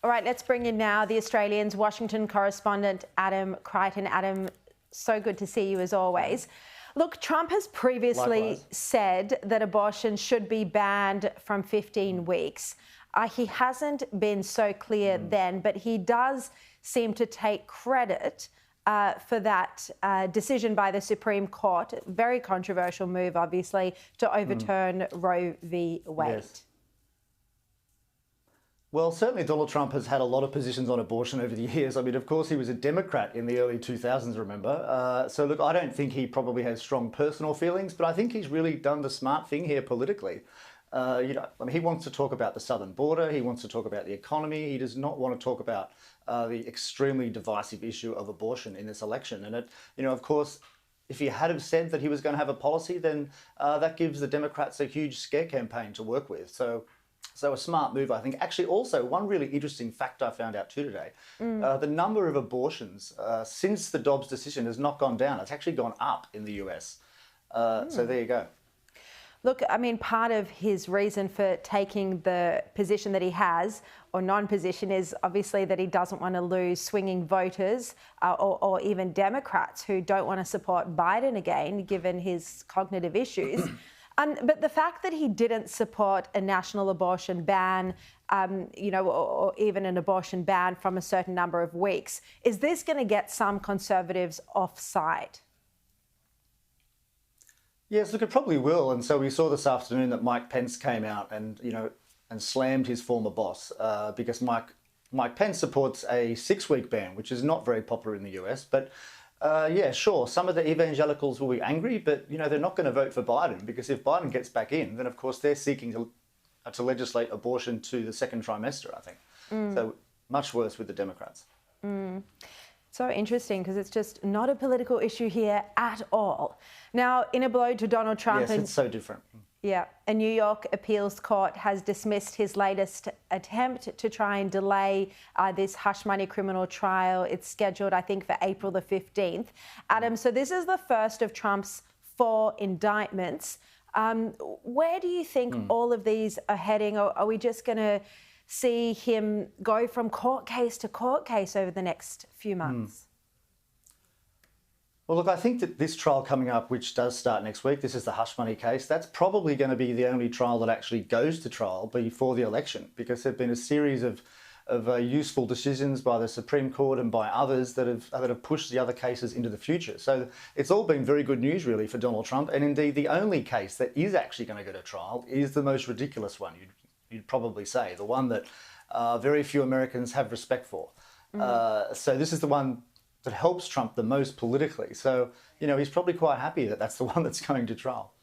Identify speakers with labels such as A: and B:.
A: All right, let's bring in now the Australian's Washington correspondent, Adam Creighton. Adam, so good to see you as always. Look, Trump has previously said that abortion should be banned from 15 weeks. He hasn't been so clear then, but he does seem to take credit for that decision by the Supreme Court. Very controversial move, obviously, to overturn Roe v. Wade.
B: Yes. Well, certainly Donald Trump has had a lot of positions on abortion over the years. I mean, of course, he was a Democrat in the early 2000s, remember? So, look, I don't think he probably has strong personal feelings, but I think he's really done the smart thing here politically. He wants to talk about the southern border. He wants to talk about the economy. He does not want to talk about the extremely divisive issue of abortion in this election. And, of course, if he had have said that he was going to have a policy, then that gives the Democrats a huge scare campaign to work with. So a smart move, I think. Actually, also, one really interesting fact I found out too today, the number of abortions since the Dobbs decision has not gone down. It's actually gone up in the US. So there you go.
A: Look, I mean, part of his reason for taking the position that he has, or non-position, is obviously that he doesn't want to lose swinging voters or even Democrats who don't want to support Biden again, given his cognitive issues. But the fact that he didn't support a national abortion ban, or even an abortion ban from a certain number of weeks, is this going to get some Conservatives offside?
B: Yes, look, it probably will. And so we saw this afternoon that Mike Pence came out and slammed his former boss because Mike Pence supports a 6-week ban, which is not very popular in the US. But yeah, sure, some of the evangelicals will be angry, but they're not going to vote for Biden, because if Biden gets back in, then of course they're seeking to legislate abortion to the second trimester, I think. So much worse with the Democrats.
A: So interesting, because it's just not a political issue here at all. Now, in a blow to Donald Trump...
B: Yes, it's so different.
A: Yeah, a New York appeals court has dismissed his latest attempt to try and delay this hush money criminal trial. It's scheduled, I think, for April the 15th. Adam, so this is the first of Trump's 4 indictments. Where do you think all of these are heading? Or are we just going to see him go from court case to court case over the next few months?
B: Well, look, I think that this trial coming up, which does start next week, this is the hush money case, that's probably going to be the only trial that actually goes to trial before the election, because there have been a series of useful decisions by the Supreme Court and by others that have pushed the other cases into the future. So it's all been very good news, really, for Donald Trump. And indeed, the only case that is actually going to go to trial is the most ridiculous one, you'd probably say, the one that very few Americans have respect for. So this is the one that helps Trump the most politically. So, he's probably quite happy that that's the one that's going to trial.